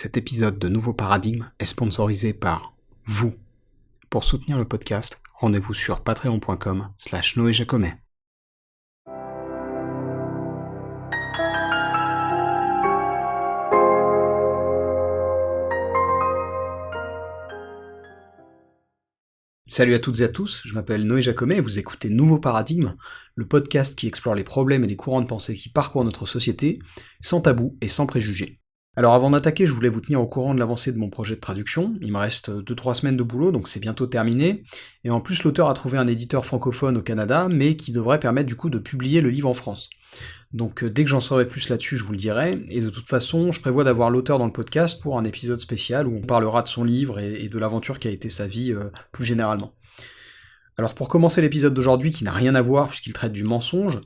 Cet épisode de Nouveau Paradigme est sponsorisé par vous. Pour soutenir le podcast, rendez-vous sur patreon.com/noéjacomet. Salut à toutes et à tous, je m'appelle Noé Jacomet et vous écoutez Nouveau Paradigme, le podcast qui explore les problèmes et les courants de pensée qui parcourent notre société, sans tabou et sans préjugés. Alors avant d'attaquer, je voulais vous tenir au courant de l'avancée de mon projet de traduction. Il me reste 2-3 semaines de boulot, donc c'est bientôt terminé. Et en plus, l'auteur a trouvé un éditeur francophone au Canada, mais qui devrait permettre du coup de publier le livre en France. Donc dès que j'en saurai plus là-dessus, je vous le dirai. Et de toute façon, je prévois d'avoir l'auteur dans le podcast pour un épisode spécial où on parlera de son livre et de l'aventure qui a été sa vie plus généralement. Alors pour commencer l'épisode d'aujourd'hui, qui n'a rien à voir puisqu'il traite du mensonge,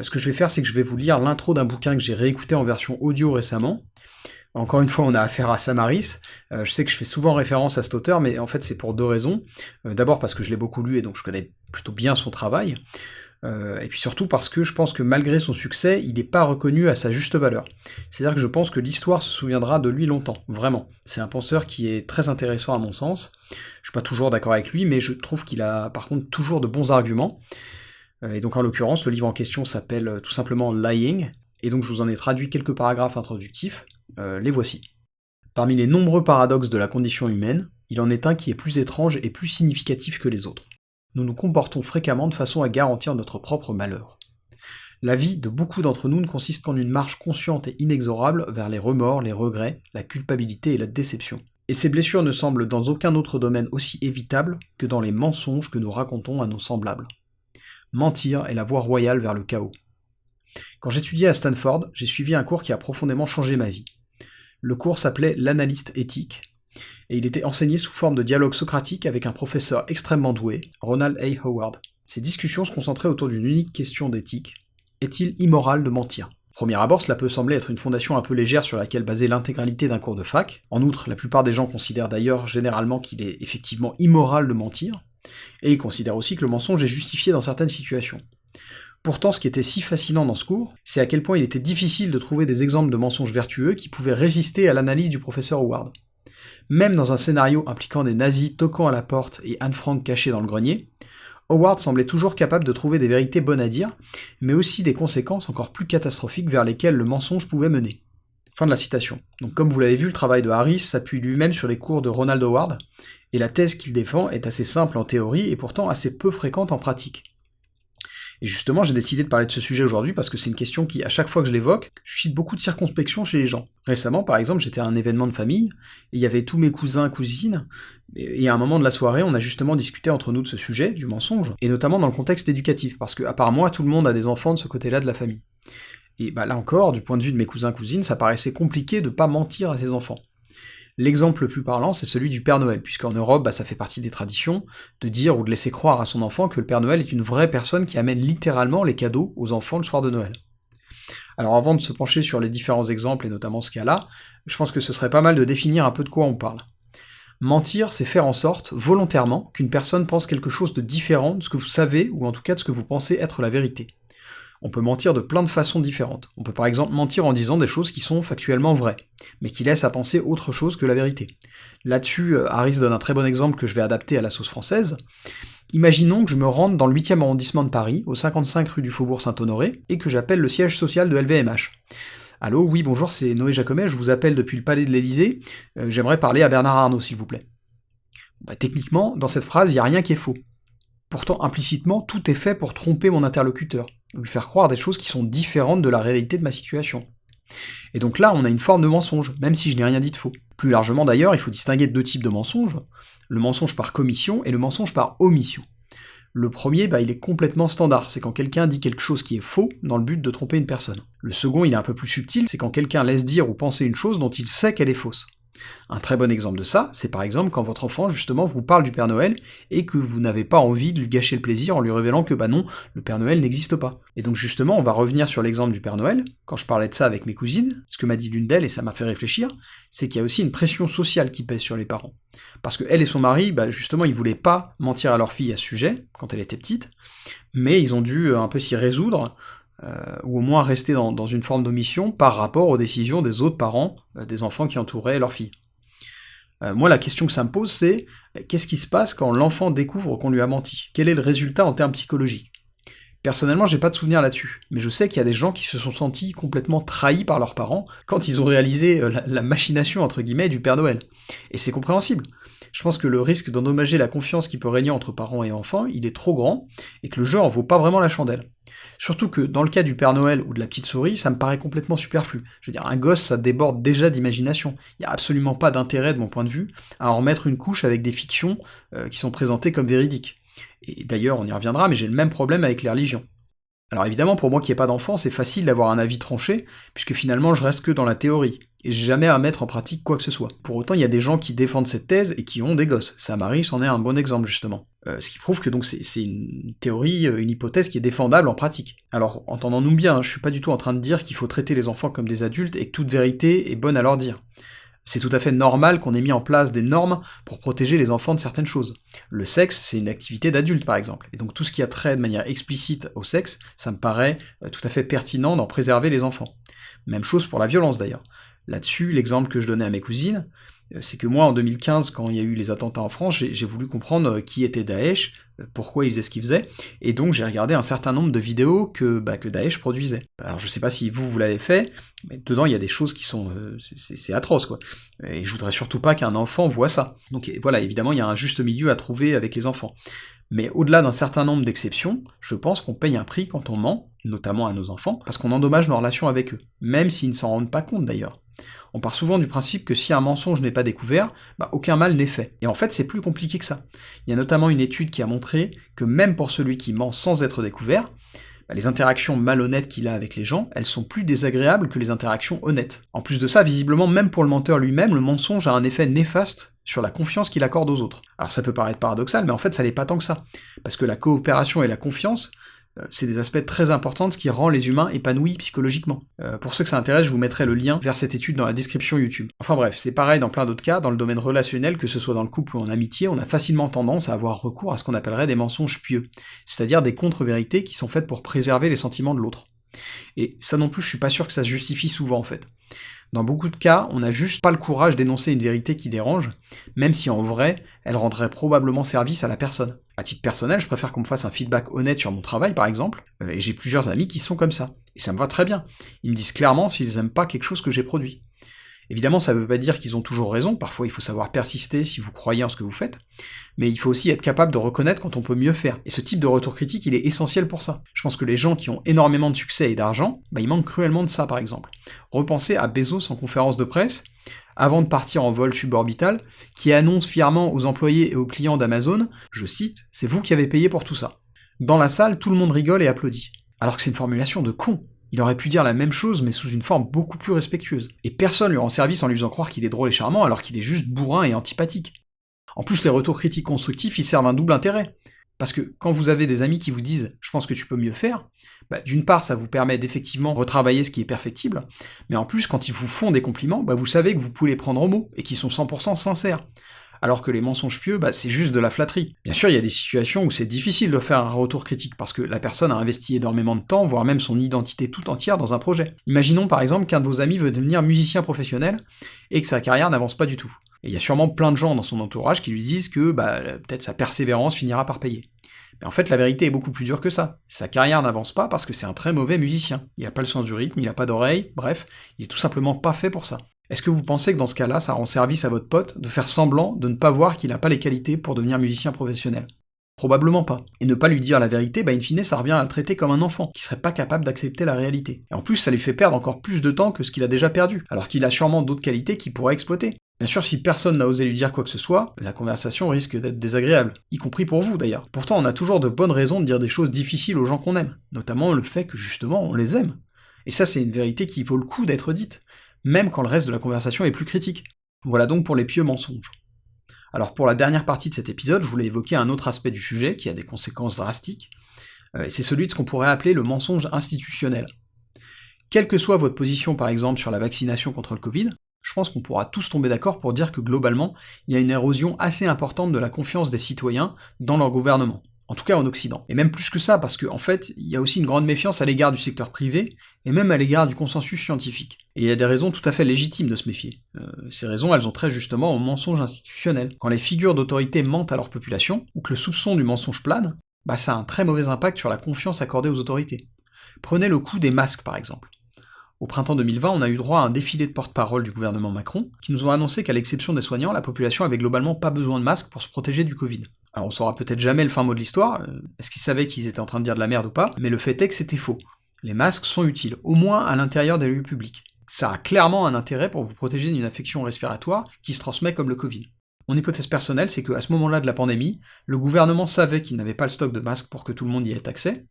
ce que je vais faire, c'est que je vais vous lire l'intro d'un bouquin que j'ai réécouté en version audio récemment. Encore une fois, on a affaire à Sam Harris. Je sais que je fais souvent référence à cet auteur, mais en fait c'est pour deux raisons. D'abord parce que je l'ai beaucoup lu et donc je connais plutôt bien son travail. Et puis surtout parce que je pense que malgré son succès, il n'est pas reconnu à sa juste valeur. C'est-à-dire que je pense que l'histoire se souviendra de lui longtemps, vraiment. C'est un penseur qui est très intéressant à mon sens. Je suis pas toujours d'accord avec lui, mais je trouve qu'il a par contre toujours de bons arguments. Et donc en l'occurrence, le livre en question s'appelle tout simplement Lying, et donc je vous en ai traduit quelques paragraphes introductifs. Les voici. Parmi les nombreux paradoxes de la condition humaine, il en est un qui est plus étrange et plus significatif que les autres. Nous nous comportons fréquemment de façon à garantir notre propre malheur. La vie de beaucoup d'entre nous ne consiste qu'en une marche consciente et inexorable vers les remords, les regrets, la culpabilité et la déception. Et ces blessures ne semblent dans aucun autre domaine aussi évitables que dans les mensonges que nous racontons à nos semblables. Mentir est la voie royale vers le chaos. Quand j'étudiais à Stanford, j'ai suivi un cours qui a profondément changé ma vie. Le cours s'appelait l'analyste éthique, et il était enseigné sous forme de dialogue socratique avec un professeur extrêmement doué, Ronald A. Howard. Ces discussions se concentraient autour d'une unique question d'éthique. Est-il immoral de mentir ? Au premier abord, cela peut sembler être une fondation un peu légère sur laquelle baser l'intégralité d'un cours de fac. En outre, la plupart des gens considèrent d'ailleurs généralement qu'il est effectivement immoral de mentir, et ils considèrent aussi que le mensonge est justifié dans certaines situations. Pourtant, ce qui était si fascinant dans ce cours, c'est à quel point il était difficile de trouver des exemples de mensonges vertueux qui pouvaient résister à l'analyse du professeur Howard. Même dans un scénario impliquant des nazis toquant à la porte et Anne Frank cachée dans le grenier, Howard semblait toujours capable de trouver des vérités bonnes à dire, mais aussi des conséquences encore plus catastrophiques vers lesquelles le mensonge pouvait mener. Fin de la citation. Donc comme vous l'avez vu, le travail de Harris s'appuie lui-même sur les cours de Ronald Howard, et la thèse qu'il défend est assez simple en théorie et pourtant assez peu fréquente en pratique. Et justement, j'ai décidé de parler de ce sujet aujourd'hui parce que c'est une question qui, à chaque fois que je l'évoque, suscite beaucoup de circonspection chez les gens. Récemment, par exemple, j'étais à un événement de famille, et il y avait tous mes cousins, cousines, et à un moment de la soirée, on a justement discuté entre nous de ce sujet, du mensonge, et notamment dans le contexte éducatif, parce que, à part moi, tout le monde a des enfants de ce côté-là de la famille. Et là encore, du point de vue de mes cousins, cousines, ça paraissait compliqué de pas mentir à ses enfants. L'exemple le plus parlant, c'est celui du Père Noël, puisqu'en Europe, ça fait partie des traditions de dire ou de laisser croire à son enfant que le Père Noël est une vraie personne qui amène littéralement les cadeaux aux enfants le soir de Noël. Alors avant de se pencher sur les différents exemples, et notamment ce cas-là, je pense que ce serait pas mal de définir un peu de quoi on parle. Mentir, c'est faire en sorte, volontairement, qu'une personne pense quelque chose de différent de ce que vous savez, ou en tout cas de ce que vous pensez être la vérité. On peut mentir de plein de façons différentes. On peut par exemple mentir en disant des choses qui sont factuellement vraies, mais qui laissent à penser autre chose que la vérité. Là-dessus, Harris donne un très bon exemple que je vais adapter à la sauce française. Imaginons que je me rende dans le 8e arrondissement de Paris, au 55 rue du Faubourg Saint-Honoré, et que j'appelle le siège social de LVMH. Allô, oui, bonjour, c'est Noé Jacomet, je vous appelle depuis le palais de l'Élysée, j'aimerais parler à Bernard Arnault, s'il vous plaît. Techniquement, dans cette phrase, il n'y a rien qui est faux. Pourtant, implicitement, tout est fait pour tromper mon interlocuteur, lui faire croire des choses qui sont différentes de la réalité de ma situation. Et donc là, on a une forme de mensonge, même si je n'ai rien dit de faux. Plus largement d'ailleurs, il faut distinguer deux types de mensonges, le mensonge par commission et le mensonge par omission. Le premier, il est complètement standard, c'est quand quelqu'un dit quelque chose qui est faux dans le but de tromper une personne. Le second, il est un peu plus subtil, c'est quand quelqu'un laisse dire ou penser une chose dont il sait qu'elle est fausse. Un très bon exemple de ça, c'est par exemple quand votre enfant, justement, vous parle du Père Noël, et que vous n'avez pas envie de lui gâcher le plaisir en lui révélant que non, le Père Noël n'existe pas. Et donc justement, on va revenir sur l'exemple du Père Noël. Quand je parlais de ça avec mes cousines, ce que m'a dit l'une d'elles, et ça m'a fait réfléchir, c'est qu'il y a aussi une pression sociale qui pèse sur les parents. Parce que elle et son mari, justement, ils voulaient pas mentir à leur fille à ce sujet, quand elle était petite, mais ils ont dû un peu s'y résoudre, ou au moins rester dans une forme d'omission par rapport aux décisions des autres parents, des enfants qui entouraient leur fille. Moi, la question que ça me pose, c'est qu'est-ce qui se passe quand l'enfant découvre qu'on lui a menti? Quel est le résultat en termes psychologiques? Personnellement, j'ai pas de souvenir là-dessus, mais je sais qu'il y a des gens qui se sont sentis complètement trahis par leurs parents quand ils ont réalisé la machination entre guillemets du Père Noël. Et c'est compréhensible. Je pense que le risque d'endommager la confiance qui peut régner entre parents et enfants, il est trop grand, et que le jeu en vaut pas vraiment la chandelle. Surtout que dans le cas du Père Noël ou de la petite souris, ça me paraît complètement superflu. Je veux dire, un gosse, ça déborde déjà d'imagination. Il n'y a absolument pas d'intérêt, de mon point de vue, à en remettre une couche avec des fictions qui sont présentées comme véridiques. Et d'ailleurs, on y reviendra, mais j'ai le même problème avec les religions. Alors évidemment, pour moi qui n'ai pas d'enfant, c'est facile d'avoir un avis tranché, puisque finalement je reste que dans la théorie, et j'ai jamais à mettre en pratique quoi que ce soit. Pour autant, il y a des gens qui défendent cette thèse et qui ont des gosses. Ça m'arrive, c'en est un bon exemple justement. Ce qui prouve que donc c'est une théorie, une hypothèse qui est défendable en pratique. Alors, entendons-nous bien, je suis pas du tout en train de dire qu'il faut traiter les enfants comme des adultes et que toute vérité est bonne à leur dire. C'est tout à fait normal qu'on ait mis en place des normes pour protéger les enfants de certaines choses. Le sexe, c'est une activité d'adulte par exemple, et donc tout ce qui a trait de manière explicite au sexe, ça me paraît tout à fait pertinent d'en préserver les enfants. Même chose pour la violence d'ailleurs. Là-dessus, l'exemple que je donnais à mes cousines, c'est que moi en 2015, quand il y a eu les attentats en France, j'ai voulu comprendre qui était Daesh, pourquoi ils faisaient ce qu'ils faisaient, et donc j'ai regardé un certain nombre de vidéos que Daesh produisait. Alors je sais pas si vous l'avez fait, mais dedans il y a des choses qui sont... c'est atroce quoi. Et je voudrais surtout pas qu'un enfant voit ça. Donc voilà, évidemment il y a un juste milieu à trouver avec les enfants. Mais au-delà d'un certain nombre d'exceptions, je pense qu'on paye un prix quand on ment, notamment à nos enfants, parce qu'on endommage nos relations avec eux, même s'ils ne s'en rendent pas compte d'ailleurs. On part souvent du principe que si un mensonge n'est pas découvert, aucun mal n'est fait. Et en fait, c'est plus compliqué que ça. Il y a notamment une étude qui a montré que même pour celui qui ment sans être découvert, les interactions malhonnêtes qu'il a avec les gens, elles sont plus désagréables que les interactions honnêtes. En plus de ça, visiblement, même pour le menteur lui-même, le mensonge a un effet néfaste sur la confiance qu'il accorde aux autres. Alors ça peut paraître paradoxal, mais en fait ça l'est pas tant que ça. Parce que la coopération et la confiance, c'est des aspects très importants de ce qui rend les humains épanouis psychologiquement. Pour ceux que ça intéresse, je vous mettrai le lien vers cette étude dans la description YouTube. Enfin bref, c'est pareil dans plein d'autres cas, dans le domaine relationnel, que ce soit dans le couple ou en amitié, on a facilement tendance à avoir recours à ce qu'on appellerait des mensonges pieux, c'est-à-dire des contre-vérités qui sont faites pour préserver les sentiments de l'autre. Et ça non plus, je suis pas sûr que ça se justifie souvent en fait. Dans beaucoup de cas, on n'a juste pas le courage d'énoncer une vérité qui dérange, même si en vrai, elle rendrait probablement service à la personne. À titre personnel, je préfère qu'on me fasse un feedback honnête sur mon travail, par exemple, et j'ai plusieurs amis qui sont comme ça. Et ça me va très bien. Ils me disent clairement s'ils aiment pas quelque chose que j'ai produit. Évidemment, ça veut pas dire qu'ils ont toujours raison, parfois il faut savoir persister si vous croyez en ce que vous faites, mais il faut aussi être capable de reconnaître quand on peut mieux faire. Et ce type de retour critique, il est essentiel pour ça. Je pense que les gens qui ont énormément de succès et d'argent, ils manquent cruellement de ça par exemple. Repensez à Bezos en conférence de presse, avant de partir en vol suborbital, qui annonce fièrement aux employés et aux clients d'Amazon, je cite, « C'est vous qui avez payé pour tout ça ». Dans la salle, tout le monde rigole et applaudit. Alors que c'est une formulation de con. Il aurait pu dire la même chose, mais sous une forme beaucoup plus respectueuse. Et personne lui rend service en lui faisant croire qu'il est drôle et charmant, alors qu'il est juste bourrin et antipathique. En plus, les retours critiques constructifs, ils servent un double intérêt. Parce que quand vous avez des amis qui vous disent « je pense que tu peux mieux faire », d'une part, ça vous permet d'effectivement retravailler ce qui est perfectible, mais en plus, quand ils vous font des compliments, vous savez que vous pouvez les prendre au mot, et qu'ils sont 100% sincères. Alors que les mensonges pieux, c'est juste de la flatterie. Bien sûr, il y a des situations où c'est difficile de faire un retour critique, parce que la personne a investi énormément de temps, voire même son identité tout entière dans un projet. Imaginons par exemple qu'un de vos amis veut devenir musicien professionnel, et que sa carrière n'avance pas du tout. Et il y a sûrement plein de gens dans son entourage qui lui disent que peut-être sa persévérance finira par payer. Mais en fait, la vérité est beaucoup plus dure que ça. Sa carrière n'avance pas parce que c'est un très mauvais musicien. Il a pas le sens du rythme, il a pas d'oreille, bref, il est tout simplement pas fait pour ça. Est-ce que vous pensez que dans ce cas-là, ça rend service à votre pote de faire semblant de ne pas voir qu'il n'a pas les qualités pour devenir musicien professionnel? Probablement pas. Et ne pas lui dire la vérité, in fine, ça revient à le traiter comme un enfant, qui serait pas capable d'accepter la réalité. Et en plus, ça lui fait perdre encore plus de temps que ce qu'il a déjà perdu, alors qu'il a sûrement d'autres qualités qu'il pourrait exploiter. Bien sûr, si personne n'a osé lui dire quoi que ce soit, la conversation risque d'être désagréable, y compris pour vous d'ailleurs. Pourtant, on a toujours de bonnes raisons de dire des choses difficiles aux gens qu'on aime, notamment le fait que justement, on les aime. Et ça, c'est une vérité qui vaut le coup d'être dite, même quand le reste de la conversation est plus critique. Voilà donc pour les pieux mensonges. Alors pour la dernière partie de cet épisode, je voulais évoquer un autre aspect du sujet qui a des conséquences drastiques, et c'est celui de ce qu'on pourrait appeler le mensonge institutionnel. Quelle que soit votre position par exemple sur la vaccination contre le Covid, je pense qu'on pourra tous tomber d'accord pour dire que globalement, il y a une érosion assez importante de la confiance des citoyens dans leur gouvernement. En tout cas en Occident. Et même plus que ça, parce qu'en fait, il y a aussi une grande méfiance à l'égard du secteur privé, et même à l'égard du consensus scientifique. Et il y a des raisons tout à fait légitimes de se méfier. Ces raisons, elles ont trait justement au mensonge institutionnel. Quand les figures d'autorité mentent à leur population, ou que le soupçon du mensonge plane, ça a un très mauvais impact sur la confiance accordée aux autorités. Prenez le coût des masques par exemple. Au printemps 2020, on a eu droit à un défilé de porte-parole du gouvernement Macron, qui nous ont annoncé qu'à l'exception des soignants, la population avait globalement pas besoin de masques pour se protéger du Covid. Alors on saura peut-être jamais le fin mot de l'histoire, est-ce qu'ils savaient qu'ils étaient en train de dire de la merde ou pas, mais le fait est que c'était faux. Les masques sont utiles, au moins à l'intérieur des lieux publics. Ça a clairement un intérêt pour vous protéger d'une infection respiratoire qui se transmet comme le Covid. Mon hypothèse personnelle, c'est qu'à ce moment-là de la pandémie, le gouvernement savait qu'il n'avait pas le stock de masques pour que tout le monde y ait accès,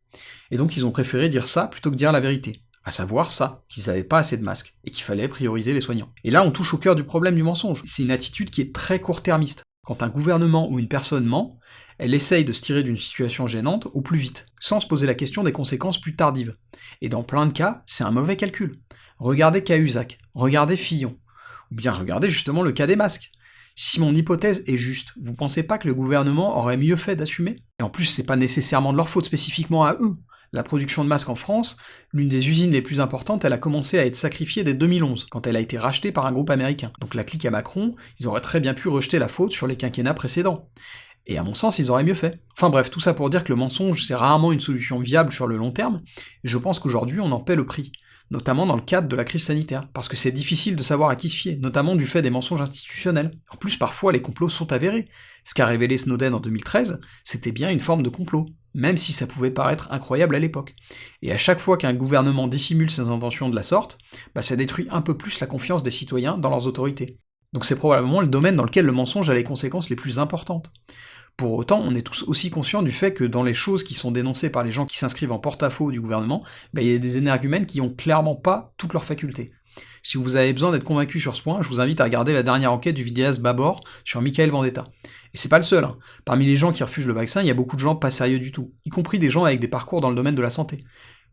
et donc ils ont préféré dire ça plutôt que dire la vérité. À savoir ça, qu'ils n'avaient pas assez de masques, et qu'il fallait prioriser les soignants. Et là, on touche au cœur du problème du mensonge. C'est une attitude qui est très court-termiste. Quand un gouvernement ou une personne ment, elle essaye de se tirer d'une situation gênante au plus vite, sans se poser la question des conséquences plus tardives. Et dans plein de cas, c'est un mauvais calcul. Regardez Cahuzac, regardez Fillon, ou bien regardez justement le cas des masques. Si mon hypothèse est juste, vous pensez pas que le gouvernement aurait mieux fait d'assumer? Et en plus, c'est pas nécessairement de leur faute spécifiquement à eux. La production de masques en France, l'une des usines les plus importantes, elle a commencé à être sacrifiée dès 2011, quand elle a été rachetée par un groupe américain. Donc la clique à Macron, ils auraient très bien pu rejeter la faute sur les quinquennats précédents. Et à mon sens, ils auraient mieux fait. Enfin bref, tout ça pour dire que le mensonge, c'est rarement une solution viable sur le long terme, et je pense qu'aujourd'hui, on en paie le prix. Notamment dans le cadre de la crise sanitaire, parce que c'est difficile de savoir à qui se fier, notamment du fait des mensonges institutionnels. En plus, parfois, les complots sont avérés. Ce qu'a révélé Snowden en 2013, c'était bien une forme de complot, même si ça pouvait paraître incroyable à l'époque. Et à chaque fois qu'un gouvernement dissimule ses intentions de la sorte, ça détruit un peu plus la confiance des citoyens dans leurs autorités. Donc c'est probablement le domaine dans lequel le mensonge a les conséquences les plus importantes. Pour autant, on est tous aussi conscients du fait que dans les choses qui sont dénoncées par les gens qui s'inscrivent en porte-à-faux du gouvernement, il y a des énergumènes qui ont clairement pas toutes leurs facultés. Si vous avez besoin d'être convaincu sur ce point, je vous invite à regarder la dernière enquête du vidéaste Babor sur Michael Vendetta. Et c'est pas le seul, hein. Parmi les gens qui refusent le vaccin, il y a beaucoup de gens pas sérieux du tout, y compris des gens avec des parcours dans le domaine de la santé.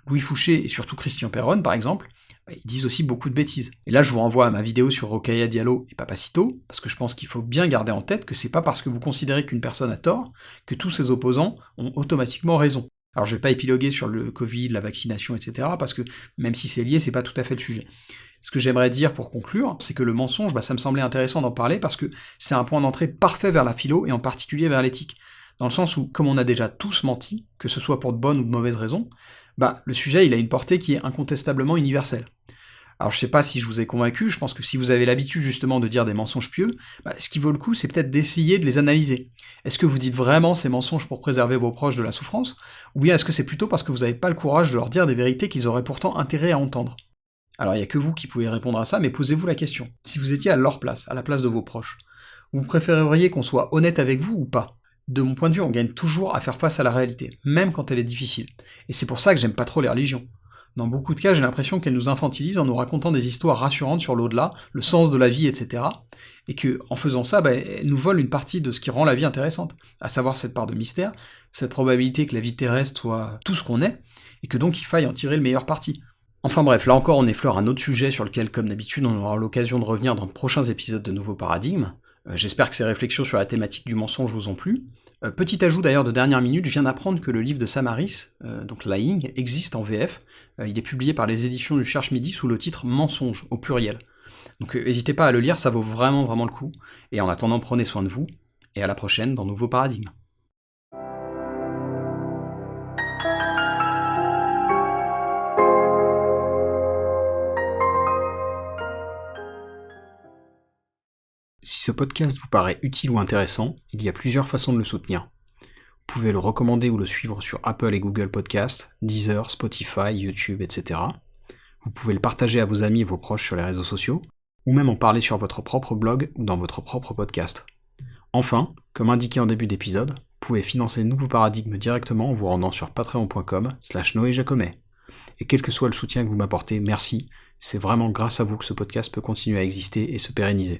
Louis Fouché et surtout Christian Perron, par exemple, ils disent aussi beaucoup de bêtises. Et là, je vous renvoie à ma vidéo sur Rokhaya Diallo et Papacito, parce que je pense qu'il faut bien garder en tête que c'est pas parce que vous considérez qu'une personne a tort que tous ses opposants ont automatiquement raison. Alors je vais pas épiloguer sur le Covid, la vaccination, etc., parce que même si c'est lié, c'est pas tout à fait le sujet. Ce que j'aimerais dire pour conclure, c'est que le mensonge, ça me semblait intéressant d'en parler parce que c'est un point d'entrée parfait vers la philo et en particulier vers l'éthique. Dans le sens où, comme on a déjà tous menti, que ce soit pour de bonnes ou de mauvaises raisons, le sujet il a une portée qui est incontestablement universelle. Alors je sais pas si je vous ai convaincu, je pense que si vous avez l'habitude justement de dire des mensonges pieux, ce qui vaut le coup c'est peut-être d'essayer de les analyser. Est-ce que vous dites vraiment ces mensonges pour préserver vos proches de la souffrance, ou bien est-ce que c'est plutôt parce que vous n'avez pas le courage de leur dire des vérités qu'ils auraient pourtant intérêt à entendre? Alors il n'y a que vous qui pouvez répondre à ça, mais posez-vous la question. Si vous étiez à leur place, à la place de vos proches, vous préféreriez qu'on soit honnête avec vous ou pas? De mon point de vue, on gagne toujours à faire face à la réalité, même quand elle est difficile. Et c'est pour ça que j'aime pas trop les religions. Dans beaucoup de cas, j'ai l'impression qu'elles nous infantilisent en nous racontant des histoires rassurantes sur l'au-delà, le sens de la vie, etc. Et que, en faisant ça, elles nous volent une partie de ce qui rend la vie intéressante, à savoir cette part de mystère, cette probabilité que la vie terrestre soit tout ce qu'on est, et que donc il faille en tirer le meilleur parti. Enfin bref, là encore on effleure un autre sujet sur lequel, comme d'habitude, on aura l'occasion de revenir dans de prochains épisodes de Nouveaux Paradigmes. J'espère que ces réflexions sur la thématique du mensonge vous ont plu. Petit ajout d'ailleurs de dernière minute, je viens d'apprendre que le livre de Sam Harris, donc Lying, existe en VF. Il est publié par les éditions du Cherche Midi sous le titre Mensonge, au pluriel. Donc n'hésitez pas à le lire, ça vaut vraiment le coup. Et en attendant, prenez soin de vous, et à la prochaine dans Nouveaux Paradigmes. Si ce podcast vous paraît utile ou intéressant, il y a plusieurs façons de le soutenir. Vous pouvez le recommander ou le suivre sur Apple et Google Podcasts, Deezer, Spotify, YouTube, etc. Vous pouvez le partager à vos amis et vos proches sur les réseaux sociaux, ou même en parler sur votre propre blog ou dans votre propre podcast. Enfin, comme indiqué en début d'épisode, vous pouvez financer Nouveau Paradigme directement en vous rendant sur patreon.com/noéjacomet. Et quel que soit le soutien que vous m'apportez, merci, c'est vraiment grâce à vous que ce podcast peut continuer à exister et se pérenniser.